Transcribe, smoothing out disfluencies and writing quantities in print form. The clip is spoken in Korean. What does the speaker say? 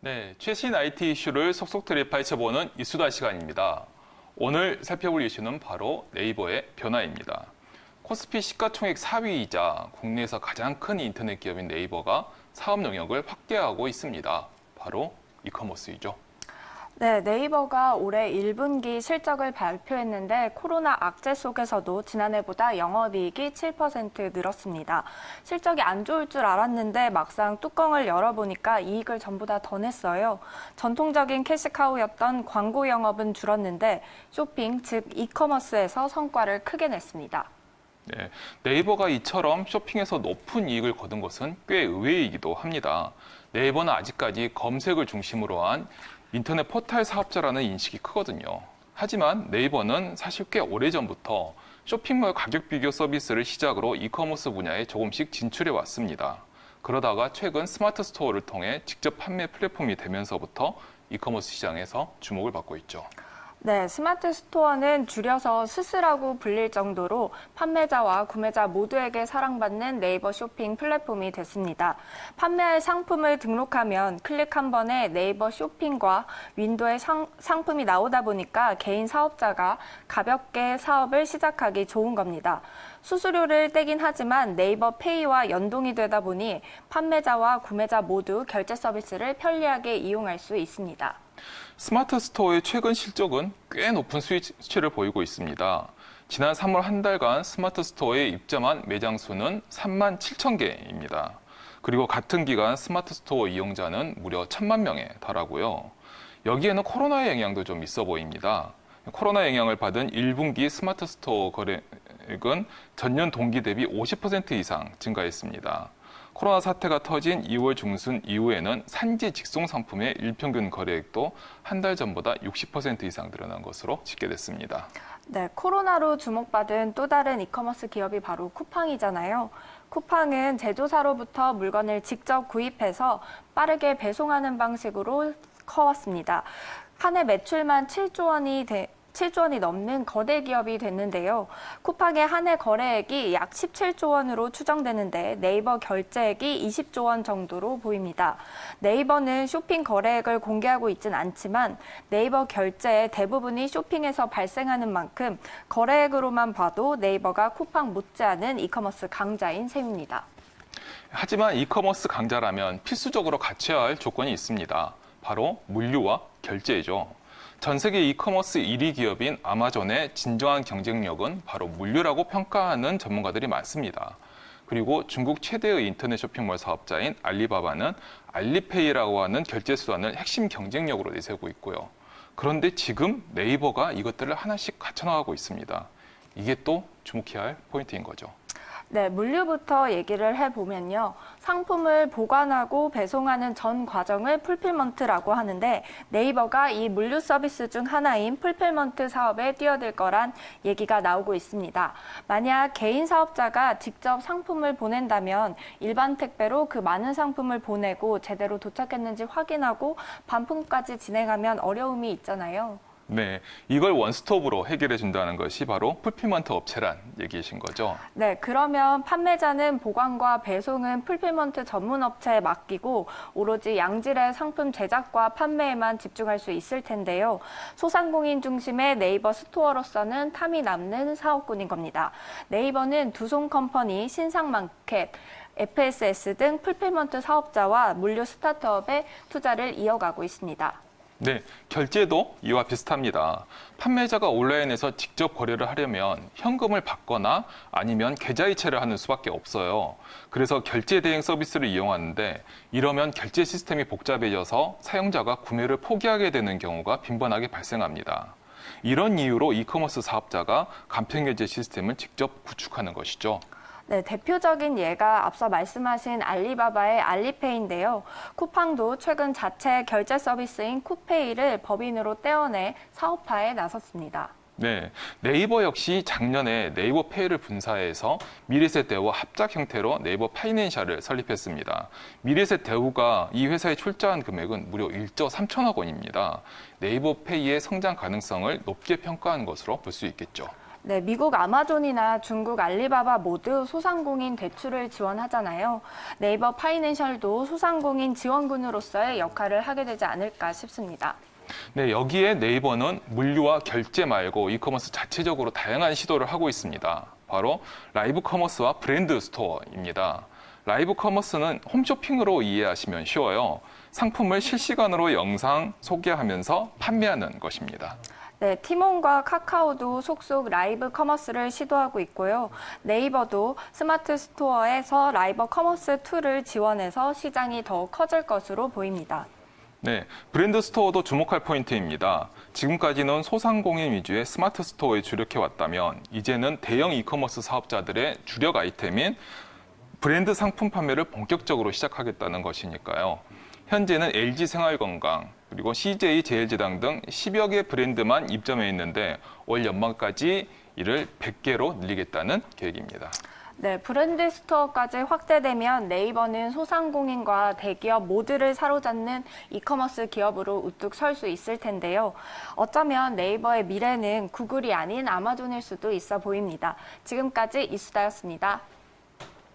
네, 최신 IT 이슈를 속속 파헤쳐보는 이수다 시간입니다. 오늘 살펴볼 이슈는 바로 네이버의 변화입니다. 코스피 시가총액 4위이자 국내에서 가장 큰 인터넷 기업인 네이버가 사업 영역을 확대하고 있습니다. 바로 이커머스이죠. 네, 네이버가 올해 1분기 실적을 발표했는데 코로나 악재 속에서도 지난해보다 영업이익이 7% 늘었습니다. 실적이 안 좋을 줄 알았는데 막상 뚜껑을 열어보니까 이익을 전보다 더 냈어요. 전통적인 캐시카우였던 광고 영업은 줄었는데 쇼핑, 즉 이커머스에서 성과를 크게 냈습니다. 네, 네이버가 이처럼 쇼핑에서 높은 이익을 거둔 것은 꽤 의외이기도 합니다. 네이버는 아직까지 검색을 중심으로 한 인터넷 포털 사업자라는 인식이 크거든요. 하지만 네이버는 사실 꽤 오래전부터 쇼핑몰 가격 비교 서비스를 시작으로 이커머스 분야에 조금씩 진출해 왔습니다. 그러다가 최근 스마트 스토어를 통해 직접 판매 플랫폼이 되면서부터 이커머스 시장에서 주목을 받고 있죠. 네, 스마트 스토어는 줄여서 스스라고 불릴 정도로 판매자와 구매자 모두에게 사랑받는 네이버 쇼핑 플랫폼이 됐습니다. 판매할 상품을 등록하면 클릭 한 번에 네이버 쇼핑과 윈도에 상품이 나오다 보니까 개인 사업자가 가볍게 사업을 시작하기 좋은 겁니다. 수수료를 떼긴 하지만 네이버 페이와 연동이 되다 보니 판매자와 구매자 모두 결제 서비스를 편리하게 이용할 수 있습니다. 스마트 스토어의 최근 실적은 꽤 높은 수치를 보이고 있습니다. 지난 3월 한 달간 스마트 스토어에 입점한 매장 수는 3만 7천 개입니다. 그리고 같은 기간 스마트 스토어 이용자는 무려 1,000만 명에 달하고요. 여기에는 코로나의 영향도 좀 있어 보입니다. 코로나 영향을 받은 1분기 스마트 스토어 거래액은 전년 동기 대비 50% 이상 증가했습니다. 코로나 사태가 터진 2월 중순 이후에는 산지 직송 상품의 일평균 거래액도 한 달 전보다 60% 이상 늘어난 것으로 집계됐습니다. 네, 코로나로 주목받은 또 다른 이커머스 기업이 바로 쿠팡이잖아요. 쿠팡은 제조사로부터 물건을 직접 구입해서 빠르게 배송하는 방식으로 커왔습니다. 한 해 매출만 7조 원이 넘는 거대 기업이 됐는데요. 쿠팡의 한 해 거래액이 약 17조 원으로 추정되는데 네이버 결제액이 20조 원 정도로 보입니다. 네이버는 쇼핑 거래액을 공개하고 있진 않지만 네이버 결제의 대부분이 쇼핑에서 발생하는 만큼 거래액으로만 봐도 네이버가 쿠팡 못지않은 이커머스 강자인 셈입니다. 하지만 이커머스 강자라면 필수적으로 갖춰야 할 조건이 있습니다. 바로 물류와 결제죠. 전 세계 이커머스 1위 기업인 아마존의 진정한 경쟁력은 바로 물류라고 평가하는 전문가들이 많습니다. 그리고 중국 최대의 인터넷 쇼핑몰 사업자인 알리바바는 알리페이라고 하는 결제 수단을 핵심 경쟁력으로 내세우고 있고요. 그런데 지금 네이버가 이것들을 하나씩 갖춰나가고 있습니다. 이게 또 주목해야 할 포인트인 거죠. 네, 물류부터 얘기를 해보면요. 상품을 보관하고 배송하는 전 과정을 풀필먼트라고 하는데 네이버가 이 물류 서비스 중 하나인 풀필먼트 사업에 뛰어들 거란 얘기가 나오고 있습니다. 만약 개인 사업자가 직접 상품을 보낸다면 일반 택배로 그 많은 상품을 보내고 제대로 도착했는지 확인하고 반품까지 진행하면 어려움이 있잖아요. 네, 이걸 원스톱으로 해결해 준다는 것이 바로 풀필먼트 업체란 얘기이신 거죠? 네, 그러면 판매자는 보관과 배송은 풀필먼트 전문 업체에 맡기고 오로지 양질의 상품 제작과 판매에만 집중할 수 있을 텐데요. 소상공인 중심의 네이버 스토어로서는 탐이 남는 사업군인 겁니다. 네이버는 두손컴퍼니, 신상마켓, FSS 등 풀필먼트 사업자와 물류 스타트업에 투자를 이어가고 있습니다. 네, 결제도 이와 비슷합니다. 판매자가 온라인에서 직접 거래를 하려면 현금을 받거나 아니면 계좌이체를 하는 수밖에 없어요. 그래서 결제 대행 서비스를 이용하는데 이러면 결제 시스템이 복잡해져서 사용자가 구매를 포기하게 되는 경우가 빈번하게 발생합니다. 이런 이유로 이커머스 사업자가 간편결제 시스템을 직접 구축하는 것이죠. 네, 대표적인 예가 앞서 말씀하신 알리바바의 알리페이인데요. 쿠팡도 최근 자체 결제 서비스인 쿠페이를 법인으로 떼어내 사업화에 나섰습니다. 네, 네이버 역시 작년에 네이버 페이를 분사해서 미래셋 대우와 합작 형태로 네이버 파이낸셜을 설립했습니다. 미래셋 대우가 이 회사에 출자한 금액은 무려 1조 3천억 원입니다. 네이버 페이의 성장 가능성을 높게 평가한 것으로 볼 수 있겠죠. 네, 미국 아마존이나 중국 알리바바 모두 소상공인 대출을 지원하잖아요. 네이버 파이낸셜도 소상공인 지원군으로서의 역할을 하게 되지 않을까 싶습니다. 네, 여기에 네이버는 물류와 결제 말고 이커머스 자체적으로 다양한 시도를 하고 있습니다. 바로 라이브 커머스와 브랜드 스토어입니다. 라이브 커머스는 홈쇼핑으로 이해하시면 쉬워요. 상품을 실시간으로 영상 소개하면서 판매하는 것입니다. 네, 티몬과 카카오도 속속 라이브 커머스를 시도하고 있고요. 네이버도 스마트 스토어에서 라이브 커머스 툴을 지원해서 시장이 더 커질 것으로 보입니다. 네, 브랜드 스토어도 주목할 포인트입니다. 지금까지는 소상공인 위주의 스마트 스토어에 주력해 왔다면 이제는 대형 이커머스 사업자들의 주력 아이템인 브랜드 상품 판매를 본격적으로 시작하겠다는 것이니까요. 현재는 LG 생활건강, 그리고 CJ 제일제당 등 10여 개 브랜드만 입점해 있는데 올 연말까지 이를 100개로 늘리겠다는 계획입니다. 네, 브랜드 스토어까지 확대되면 네이버는 소상공인과 대기업 모두를 사로잡는 이커머스 기업으로 우뚝 설 수 있을 텐데요. 어쩌면 네이버의 미래는 구글이 아닌 아마존일 수도 있어 보입니다. 지금까지 이수다였습니다.